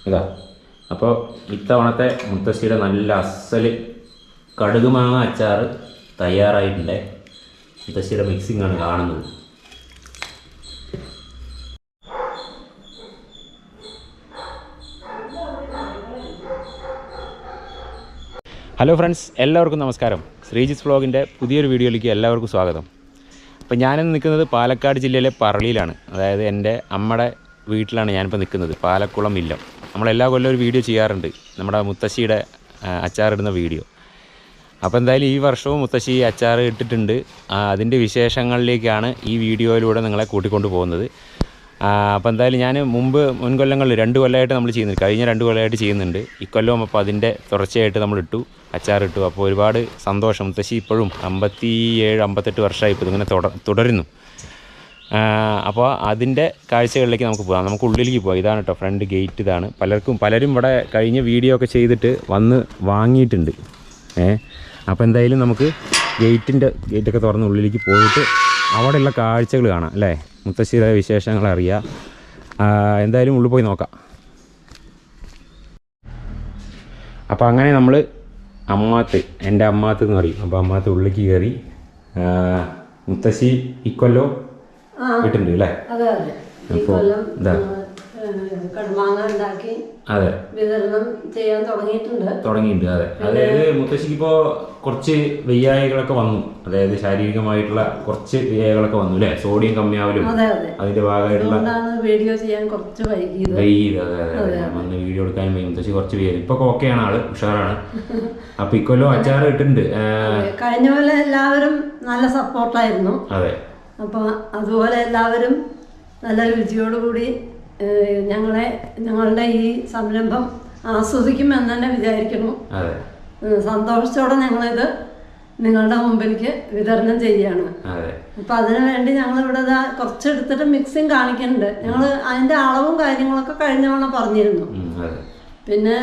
ഇതാ. അപ്പോൾ ഇത്തവണത്തെ മുത്തശ്ശിയുടെ നല്ല അസൽ കടുകുമാങ്ങ അച്ചാർ തയ്യാറായിട്ടുണ്ട്. മുത്തശ്ശിയുടെ മിക്സിംഗ് ആണ് കാണുന്നത്. ഹലോ ഫ്രണ്ട്സ്, എല്ലാവർക്കും നമസ്കാരം. ശ്രീജിത്ത് വ്ലോഗിൻ്റെ പുതിയൊരു വീഡിയോയിലേക്ക് എല്ലാവർക്കും സ്വാഗതം. അപ്പോൾ ഞാനിന്ന് നിൽക്കുന്നത് പാലക്കാട് ജില്ലയിലെ പറളിയിലാണ്. അതായത് എൻ്റെ അമ്മയുടെ വീട്ടിലാണ് ഞാനിപ്പോൾ നിൽക്കുന്നത്, പാലക്കുളം ഇല്ലം. നമ്മളെല്ലാ കൊല്ലം ഒരു വീഡിയോ ചെയ്യാറുണ്ട്, നമ്മുടെ മുത്തശ്ശിയുടെ അച്ചാറിടുന്ന വീഡിയോ. അപ്പോൾ എന്തായാലും ഈ വർഷവും മുത്തശ്ശി അച്ചാർ ഇട്ടിട്ടുണ്ട്. അതിൻ്റെ വിശേഷങ്ങളിലേക്കാണ് ഈ വീഡിയോയിലൂടെ നിങ്ങളെ കൂട്ടിക്കൊണ്ട് പോകുന്നത്. അപ്പോൾ എന്തായാലും ഞാൻ മുൻകൊല്ലങ്ങളിൽ 2 കൊല്ലമായിട്ട് നമ്മൾ ചെയ്യുന്നുണ്ട്, കഴിഞ്ഞ 2 കൊല്ലമായിട്ട് ചെയ്യുന്നുണ്ട്. ഇക്കൊല്ലവും അപ്പോൾ അതിൻ്റെ തുടർച്ചയായിട്ട് നമ്മളിട്ടു, അച്ചാറിട്ടു. അപ്പോൾ ഒരുപാട് സന്തോഷം. മുത്തശ്ശി ഇപ്പോഴും 57-58 വർഷമായി ഇപ്പോൾ ഇതിങ്ങനെ തുടരുന്നു. അപ്പോൾ അതിൻ്റെ കാഴ്ചകളിലേക്ക് നമുക്ക് പോകാം. നമുക്ക് ഉള്ളിലേക്ക് പോകാം. ഇതാണ് കേട്ടോ ഫ്രണ്ട് ഗേറ്റ്. ഇതാണ് പലരും ഇവിടെ കഴിഞ്ഞ വീഡിയോ ഒക്കെ ചെയ്തിട്ട് വന്ന് വാങ്ങിയിട്ടുണ്ട്. അപ്പോൾ എന്തായാലും നമുക്ക് ഗേറ്റൊക്കെ തുറന്ന് ഉള്ളിലേക്ക് പോയിട്ട് അവിടെയുള്ള കാഴ്ചകൾ കാണാം അല്ലേ, മുത്തശ്ശിയുടെ വിശേഷങ്ങൾ അറിയാം. എന്തായാലും ഉള്ളിൽ പോയി നോക്കാം. അപ്പോൾ അങ്ങനെ നമ്മൾ എൻ്റെ അമ്മാത്ത് എന്ന് പറയും. അപ്പോൾ അമ്മാത്ത് ഉള്ളിലേക്ക് കയറി. മുത്തശ്ശി ഇക്കൊല്ലോ കിട്ടുന്നുണ്ട് അല്ലേ? അപ്പോൾ ഇതാ കടുമാങ്ങ ഉണ്ടാക്കി അതെ വിതരണം ചെയ്യാൻ തുടങ്ങിയിട്ടുണ്ട്. അതെ. അതായത് മുത്തശ്ശിക്ക് ഇപ്പോൾ കുറച്ച് വയ്യായികളൊക്കെ വന്നു, അതായത് ശാരീരികമായിട്ടുള്ള കുറച്ച് വയ്യായികളൊക്കെ വന്നു അല്ലേ, സോഡിയം കമ്മിയാവലും അതിന്റെ ഭാഗമായിട്ടുള്ള വീഡിയോ ചെയ്യാൻ കുറച്ച് വൈകിയത്. അതെ വന്ന് വീഡിയോ എടുക്കാനും വൈകി. മുത്തശ്ശി കുറച്ച് വയ്യായി. ഇപ്പൊ ഓക്കെയാണ്, ആള് ഉഷാറാണ്. അപ്പൊ ഇക്കൊല്ലോ അച്ചാറ് ഇട്ടിട്ടുണ്ട്. കഴിഞ്ഞ പോലെ എല്ലാവരും നല്ല സപ്പോർട്ടായിരുന്നു. അതെ. അപ്പൊ അതുപോലെ എല്ലാവരും നല്ല രുചിയോടുകൂടി ഞങ്ങളുടെ ഈ സംരംഭം ആസ്വദിക്കുമെന്ന് തന്നെ വിചാരിക്കുന്നു. സന്തോഷത്തോടെ ഞങ്ങളിത് നിങ്ങളുടെ മുമ്പിലേക്ക് വിതരണം ചെയ്യുകയാണ്. അപ്പൊ അതിനു വേണ്ടി ഞങ്ങളിവിടെ കുറച്ചെടുത്തിട്ട് മിക്സിങ് കാണിക്കുന്നുണ്ട്. ഞങ്ങൾ അതിന്റെ അളവും കാര്യങ്ങളൊക്കെ കഴിഞ്ഞ തവണ പറഞ്ഞിരുന്നു. പിന്നെ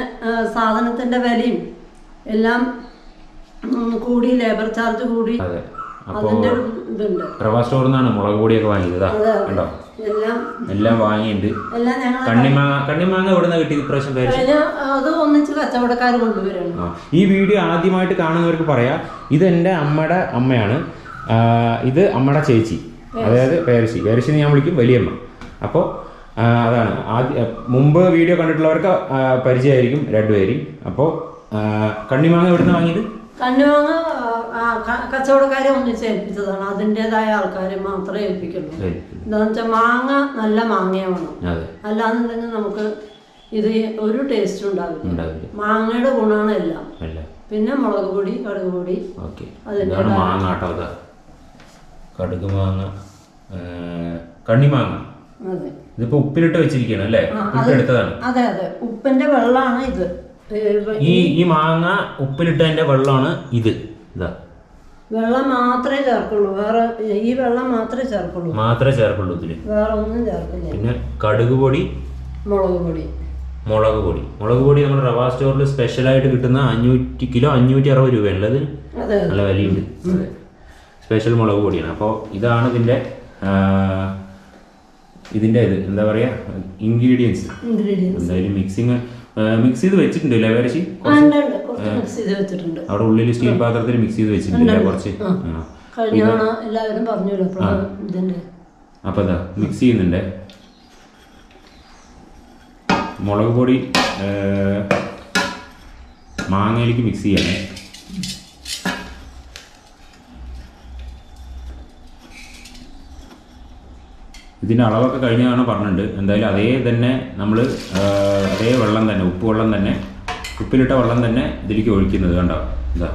സാധനത്തിന്റെ വിലയും എല്ലാം കൂടി, ലേബർ ചാർജ് കൂടി, അതിന്റെ ഇതുണ്ട്. പ്രവാ സ്റ്റോറിൽ നിന്നാണ് മുളക് പൊടിയൊക്കെ വാങ്ങിയത്. എല്ലാം വാങ്ങിയിട്ടുണ്ട്. കണ്ണിമാങ്ങ ഇവിടെ നിന്ന് കിട്ടി ഇപ്രാവശ്യം. അത് ഒന്നിച്ച് കച്ചവടക്കാർ കൊണ്ടുവരാണ്. ഈ വീഡിയോ ആദ്യമായിട്ട് കാണുന്നവർക്ക് പറയാം, ഇത് എൻ്റെ അമ്മയുടെ അമ്മയാണ്, ഇത് അമ്മയുടെ ചേച്ചി, അതായത് പേരശ്ശി ഞാൻ വിളിക്കും വലിയമ്മ. അപ്പോൾ അതാണ് മുമ്പ് വീഡിയോ കണ്ടിട്ടുള്ളവർക്ക് പരിചയമായിരിക്കും രണ്ടുപേരും. അപ്പോൾ കണ്ണിമാങ്ങ എവിടെ നിന്ന് വാങ്ങിയത്? കണ്ണിമാങ്ങ കച്ചവടക്കാരെ ഒന്നിച്ച് ഏൽപ്പിച്ചതാണ്. അതിൻ്റെതായ ആൾക്കാരെ മാത്രമേ ഏൽപ്പിക്കുള്ളൂ. എന്താണെന്ന് വെച്ചാൽ മാങ്ങ നല്ല മാങ്ങയാണ്, അല്ലാന്നുണ്ടെങ്കിൽ നമുക്ക് ഇത് ഒരു ടേസ്റ്റും ഉണ്ടാവില്ല. മാങ്ങയുടെ ഗുണമാണ് എല്ലാം. പിന്നെ മുളക് പൊടി, കടുക് പൊടി, കടുക് മാങ്ങ, കണ്ണിമാങ്ങ. അതെ, ഇതിപ്പോ ഉപ്പിലിട്ട് വെച്ചിരിക്കുകയാണ് അല്ലേ? അതെ അതെ, ഉപ്പിന്റെ വെള്ളമാണ് ഇത്. ഈ മാങ്ങ ഉപ്പിലിട്ടതിന്റെ വെള്ളമാണ് ഇത്. ഇതാ വെള്ളം മാത്രമേ ചേർക്കുള്ളൂ, വേറെ ഈ വെള്ളം മാത്രമേ ചേർക്കുള്ളൂ ഇതില്, വേറെ ഒന്നും ചേർക്കില്ല. പിന്നെ കടുക് പൊടി, മുളക് പൊടി നമ്മുടെ റവാ സ്റ്റോറിൽ സ്പെഷ്യലായിട്ട് കിട്ടുന്ന 500 കിലോ 560 രൂപയാണ് അത്. നല്ല വിലയുണ്ട്. സ്പെഷ്യൽ മുളക് പൊടിയാണ്. അപ്പോൾ ഇതാണ് ഇതിന്റെ എന്താ പറയാ ഇൻഗ്രീഡിയൻസ്. എന്തായാലും മിക്സ് ചെയ്ത് വെച്ചിട്ടുണ്ട് അല്ലേ പേരശ്ശി? അവിടെ ഉള്ളിൽ സ്റ്റീൽ പാത്രത്തിൽ മിക്സ് ചെയ്ത് വെച്ചിട്ടുണ്ട് കുറച്ച്. അപ്പൊ അതാ മിക്സ് ചെയ്യുന്നുണ്ട്. മുളക് പൊടി മാങ്ങയിലേക്ക് മിക്സ് ചെയ്യണേ. ഇതിൻ്റെ അളവൊക്കെ കഴിഞ്ഞതാണ് പറഞ്ഞിട്ടുണ്ട്. എന്തായാലും അതേ തന്നെ നമ്മൾ അതേ വെള്ളം തന്നെ, ഉപ്പിലിട്ട വെള്ളം തന്നെ ഇതിലേക്ക് ഒഴിക്കുന്നത്. കണ്ടോ? ഇതാ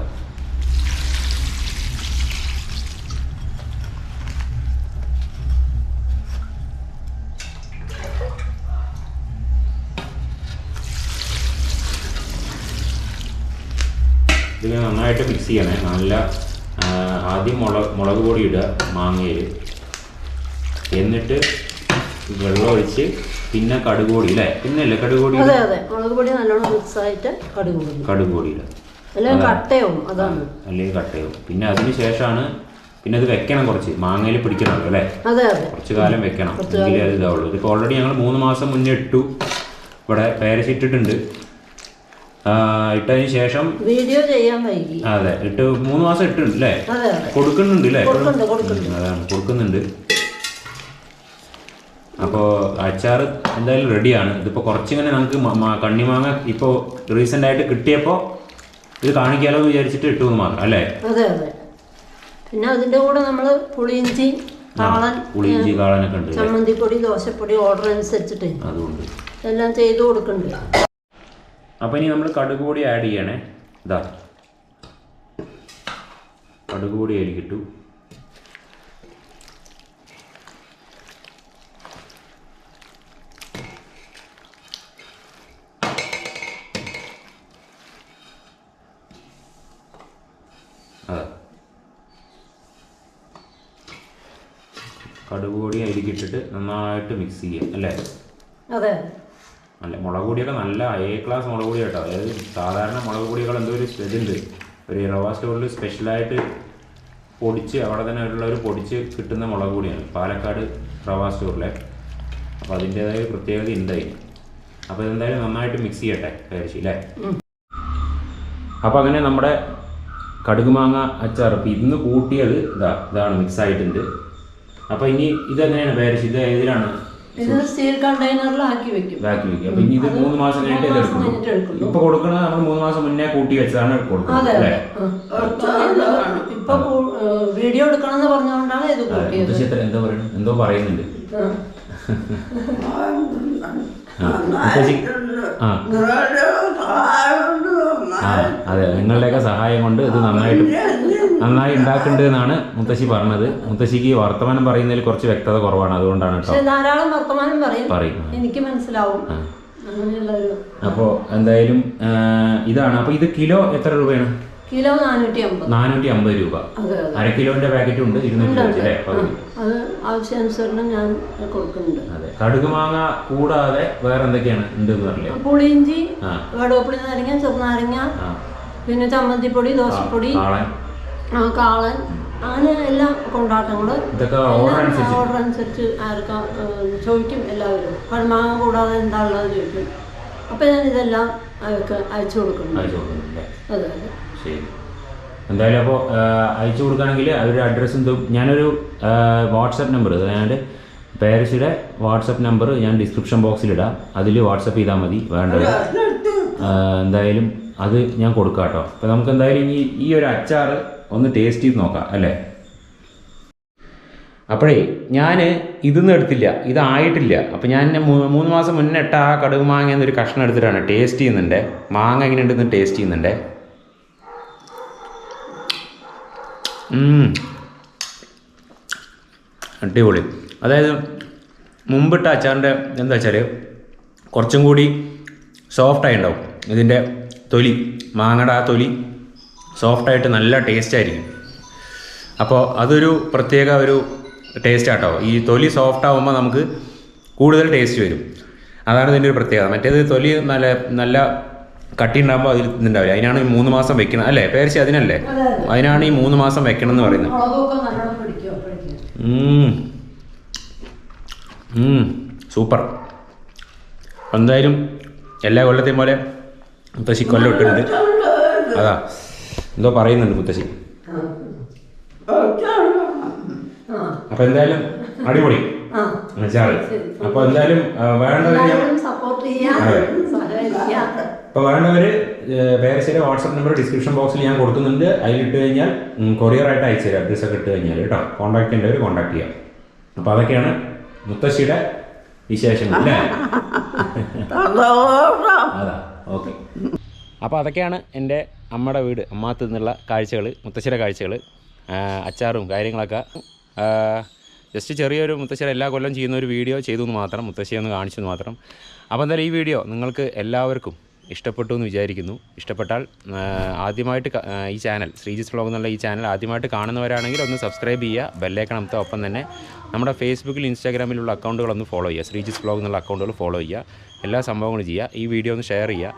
ഇതിങ്ങനെ നന്നായിട്ട് മിക്സ് ചെയ്യണേ. നല്ല ആദ്യം മുളക് പൊടി ഇടുക മാങ്ങയിൽ, എന്നിട്ട് വെള്ളം ഒഴിച്ച് പിന്നെ കടുക് പൊടി അല്ലേ? പിന്നല്ലേ കടുക് പൊടി? മുളക് പൊടി നല്ലോണം മിക്സ് ആയിട്ട് കടുക് പൊടി ഇടുക, അല്ലെങ്കിൽ കട്ടയാവും. പിന്നെ അതിന് ശേഷമാണ് പിന്നെ അത് വെക്കണം, കുറച്ച് മാങ്ങയിൽ പിടിക്കണമല്ലോ അല്ലേ? കുറച്ച് കാലം വെക്കണം, എങ്കിലേ അത് ഇതാവുള്ളൂ. ഇതിപ്പോൾ ഓൾറെഡി ഞങ്ങൾ 3 മാസം മുന്നേ ഇട്ടു. ഇവിടെ പേരച്ചിട്ടിട്ടുണ്ട്. ഇട്ടതിന് ശേഷം വീഡിയോ ചെയ്യാൻ വൈകി. അതെ, 3 മാസം ഇട്ടുണ്ട് അല്ലേ? കൊടുക്കുന്നുണ്ട് അല്ലേ? അതാണ്, കൊടുക്കുന്നുണ്ട്. അപ്പോൾ അച്ചാർ എന്തായാലും റെഡിയാണ്. ഇതിപ്പോൾ കുറച്ചിങ്ങനെ നമുക്ക് കണ്ണിമാങ്ങ ഇപ്പോൾ റീസെൻ്റ് ആയിട്ട് കിട്ടിയപ്പോൾ ഇത് കാണിക്കാലോ എന്ന് വിചാരിച്ചിട്ട് ഇട്ടു മാത്രം അല്ലേ? അതെ അതെ. പിന്നെ അതിൻ്റെ കൂടെ നമ്മൾ പുളിയിഞ്ചി കാളനൊക്കെ ഉണ്ട്, ചമ്മന്തിപ്പൊടി, ദോശപ്പൊടി ഓർഡർ അനുസരിച്ചിട്ട് അതുകൊണ്ട് എല്ലാം ചെയ്തു കൊടുക്കുന്നുണ്ട്. അപ്പോൾ ഇനി നമ്മൾ കടുക് പൊടി ആഡ് ചെയ്യണേ. ഇതാ കടുക് പൊടി അതിൽ കിട്ടു. അതെ, കടുക് പൊടി അതിലേക്കിട്ടിട്ട് നന്നായിട്ട് മിക്സ് ചെയ്യാം അല്ലേ? അതെ. നല്ല മുളക് പൊടിയൊക്കെ നല്ല A ക്ലാസ് മുളക് പൊടി കേട്ടോ. അതായത് സാധാരണ മുളക് പൊടികൾ എന്തോ ഒരു ഇതുണ്ട്, ഒരു റവ സ്റ്റോറിൽ സ്പെഷ്യലായിട്ട് പൊടിച്ച് അവിടെ തന്നെ ഉള്ളവർ പൊടിച്ച് കിട്ടുന്ന മുളക് പൊടിയാണ് പാലക്കാട് റവ സ്റ്റോറിലെ. അപ്പോൾ അതിൻ്റേതായ ഒരു പ്രത്യേകത ഉണ്ടായി. അപ്പോൾ ഇതെന്തായാലും നന്നായിട്ട് മിക്സ് ചെയ്യട്ടെ പേരച്ചി അല്ലേ? അപ്പോൾ അങ്ങനെ നമ്മുടെ കടുക് മാങ്ങ അച്ചാർ ഇപ്പോൾ ഇന്ന് കൂട്ടിയത് ഇതാണ് മിക്സ് ആയിട്ടുണ്ട്. അപ്പോൾ ഇനി ഇതെങ്ങനെയാണ് പേരച്ചി? ഇത് ഏതിലാണ്? ഇത് സ്റ്റീൽ കണ്ടെയ്നറിൽ ആക്കി വെക്കും. അപ്പോൾ ഇനി ഇത് 3 മാസം കഴിഞ്ഞിട്ട് ഇത് എടുക്കും. ഇപ്പൊ കൊടുക്കുന്നത് നമ്മൾ 3 മാസം മുന്നേ കൂട്ടി വെച്ചതാണ് കൊടുക്കുന്നത് അല്ലേ? ഇപ്പൊ വീഡിയോ എടുക്കണം എന്ന് പറഞ്ഞുകൊണ്ടാണ് ഇത് കൂട്ടിയത്. എന്തോ പറയുന്നുണ്ട്. അതെ, നിങ്ങളുടെയൊക്കെ സഹായം കൊണ്ട് ഇത് നന്നായി ഉണ്ടാക്കുന്നുണ്ട് എന്നാണ് മുത്തശ്ശി പറഞ്ഞത്. മുത്തശ്ശിക്ക് വർത്തമാനം പറയുന്നതിൽ കുറച്ച് വ്യക്തത കുറവാണ്, അതുകൊണ്ടാണ് കേട്ടോ. ധാരാളം വർത്തമാനം പറയും, എനിക്ക് മനസ്സിലാവും. അപ്പോൾ എന്തായാലും ഇതാണ്. അപ്പോൾ ഇത് കിലോ എത്ര രൂപയാണ്? കിലോ 450 രൂപ. അര കിലോന്റെ പാക്കറ്റും ഉണ്ട്, 200 രൂപ അല്ലേ? അത് ആവശ്യാനുസരണം ഞാൻ കൊടുക്കുന്നുണ്ട്. അതെ. കടുക് മാങ്ങ കൂടാതെ വേറെ എന്തൊക്കെയാണ് ഉണ്ടെന്ന് പറഞ്ഞില്ലേ? പുളിയിഞ്ചി, വടവപ്പുളി നാരങ്ങ, ചെറുനാരങ്ങ, പിന്നെ ചമ്മന്തിപ്പൊടി, ദോശപ്പൊടി, കാളൻ, അങ്ങനെ എല്ലാം കൊണ്ടാട്ടങ്ങള്. ഓർഡർ അനുസരിച്ച് ആർക്കാ ചോദിക്കും എല്ലാവരും. പഴമാങ്ങ കൂടാതെ എന്താ ഉള്ളത് ചോദിക്കും. അപ്പൊ ഞാൻ ഇതെല്ലാം അയച്ചു കൊടുക്കുന്നു. അതെ അതെ. ശരി, എന്തായാലും അപ്പോൾ അയച്ചു കൊടുക്കുകയാണെങ്കിൽ അവരുടെ അഡ്രസ്സ് എന്തും ഞാനൊരു വാട്സപ്പ് നമ്പർ, അതായത് പേരച്ചിയുടെ വാട്സപ്പ് നമ്പർ ഞാൻ ഡിസ്ക്രിപ്ഷൻ ബോക്സിലിടാം. അതിൽ വാട്സപ്പ് ചെയ്താൽ മതി വേണ്ടത്. എന്തായാലും അത് ഞാൻ കൊടുക്കാം കേട്ടോ. അപ്പോൾ നമുക്ക് എന്തായാലും ഈ ഒരു അച്ചാർ ഒന്ന് ടേസ്റ്റ് ചെയ്ത് നോക്കാം അല്ലേ? അപ്പോഴേ ഞാൻ ഇതൊന്നും എടുത്തില്ല, ഇതായിട്ടില്ല. അപ്പോൾ ഞാൻ 3 മാസം മുന്നേ ഇട്ട ആ കടുക് മാങ്ങ എന്നൊരു കഷ്ണം എടുത്തിട്ടാണ് ടേസ്റ്റ് ചെയ്യുന്നുണ്ട്. മാങ്ങ എങ്ങനെ ഉണ്ടെന്ന് ടേസ്റ്റ് ചെയ്യുന്നുണ്ട്. അടിപൊളി. അതായത് മുമ്പിട്ട അച്ചാറിൻ്റെ എന്താ വെച്ചാൽ കുറച്ചും കൂടി സോഫ്റ്റായി ഉണ്ടാവും. ഇതിൻ്റെ തൊലി, മാങ്ങയുടെ ആ തൊലി സോഫ്റ്റായിട്ട് നല്ല ടേസ്റ്റ് ആയിരിക്കും. അപ്പോൾ അതൊരു പ്രത്യേക ഒരു ടേസ്റ്റ് ആട്ടോ. ഈ തൊലി സോഫ്റ്റ് ആകുമ്പോൾ നമുക്ക് കൂടുതൽ ടേസ്റ്റ് വരും. അതാണ് ഇതിൻ്റെ ഒരു പ്രത്യേകത. മറ്റേത് തൊലി നല്ല കട്ടി ഉണ്ടാകുമ്പോൾ അതിൽ ഇതുണ്ടാവില്ല. അതിനാണ് ഈ 3 മാസം വെക്കണം അല്ലേ പേരച്ചി? അതിനല്ലേ, അതിനാണ് ഈ 3 മാസം വെക്കണം എന്ന് പറയുന്നത്. സൂപ്പർ. എന്തായാലും എല്ലാ കൊല്ലത്തെയും പോലെ മുത്തശ്ശി കൊല്ലം ഇട്ടിട്ടുണ്ട്. അതാ എന്തോ പറയുന്നുണ്ട് മുത്തശ്ശി. അപ്പൊ എന്തായാലും അടിപൊളി അച്ചാറ്. അപ്പൊ എന്തായാലും വേണ്ടവര് പേരശ്ശേരി വാട്സപ്പ് നമ്പർ ഡിസ്ക്രിപ്ഷൻ ബോക്സിൽ ഞാൻ കൊടുക്കുന്നുണ്ട്. അതിലിട്ട് കഴിഞ്ഞാൽ കൊറിയറായിട്ട് അയച്ചു തരാം. അഡ്രസ്സൊക്കെ ഇട്ട് കഴിഞ്ഞാൽ കേട്ടോ. കോൺടാക്ട് ചെയ്യേണ്ടവർ കോൺടാക്ട് ചെയ്യാം. അപ്പൊ അതൊക്കെയാണ് മുത്തശ്ശിയുടെ വിശേഷങ്ങൾ അല്ലേ? അതാ, ഓക്കെ. അപ്പോൾ അതൊക്കെയാണ് എൻ്റെ അമ്മയുടെ വീട്, അമ്മാത്ത് നിന്നുള്ള കാഴ്ചകൾ, മുത്തശ്ശിയുടെ കാഴ്ചകൾ, അച്ചാറും കാര്യങ്ങളൊക്കെ. ജസ്റ്റ് ചെറിയൊരു മുത്തശ്ശിയുടെ എല്ലാ കൊല്ലം ചെയ്യുന്ന ഒരു വീഡിയോ ചെയ്തു എന്ന് മാത്രം, മുത്തശ്ശിയെ ഒന്ന് കാണിച്ചെന്ന് മാത്രം. അപ്പോൾ എന്തായാലും ഈ വീഡിയോ നിങ്ങൾക്ക് എല്ലാവർക്കും ഇഷ്ടപ്പെട്ടു എന്ന് വിചാരിക്കുന്നു. ഇഷ്ടപ്പെട്ടാൽ ആദ്യമായിട്ട് ഈ ചാനൽ ശ്രീജിത്ത് വ്ലോഗ് എന്നുള്ള ഈ ചാനൽ ആദ്യമായിട്ട് കാണുന്നവരാണെങ്കിൽ ഒന്ന് സബ്സ്ക്രൈബ് ചെയ്യുക, ബെല്ലൈക്കണത്തെ. ഒപ്പം തന്നെ നമ്മുടെ ഫേസ്ബുക്കിൽ ഇൻസ്റ്റാഗ്രാമിലുള്ള അക്കൗണ്ടുകളൊന്ന് ഫോളോ ചെയ്യുക. ശ്രീജിത്ത് വ്ലോഗ് എന്നുള്ള അക്കൗണ്ടുകൾ ഫോളോ ചെയ്യുക. എല്ലാ സംഭവങ്ങളും ചെയ്യുക. ഈ വീഡിയോ ഒന്ന് ഷെയർ ചെയ്യുക.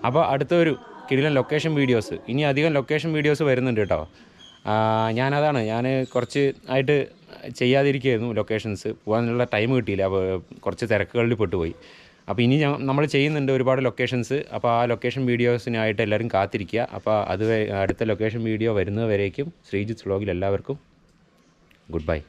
അപ്പോൾ അടുത്തൊരു കിടിലൻ ലൊക്കേഷൻ വീഡിയോസ്, ഇനി അധികം ലൊക്കേഷൻ വീഡിയോസ് വരുന്നുണ്ട് കേട്ടോ. ഞാൻ കുറച്ച് ആയിട്ട് ചെയ്യാതിരിക്കുകയായിരുന്നു. ലൊക്കേഷൻസ് പോകാനുള്ള ടൈം കിട്ടിയില്ല. അപ്പോൾ കുറച്ച് തിരക്കുകളിൽ പെട്ടുപോയി. അപ്പോൾ ഇനി നമ്മൾ ചെയ്യുന്നുണ്ട് ഒരുപാട് ലൊക്കേഷൻസ്. അപ്പോൾ ആ ലൊക്കേഷൻ വീഡിയോസിനായിട്ട് എല്ലാവരും കാത്തിരിക്കുക. അപ്പോൾ അടുത്ത ലൊക്കേഷൻ വീഡിയോ വരുന്നത് വരേക്കും ശ്രീജിത്ത് വ്ളോഗിൽ എല്ലാവർക്കും ഗുഡ് ബൈ.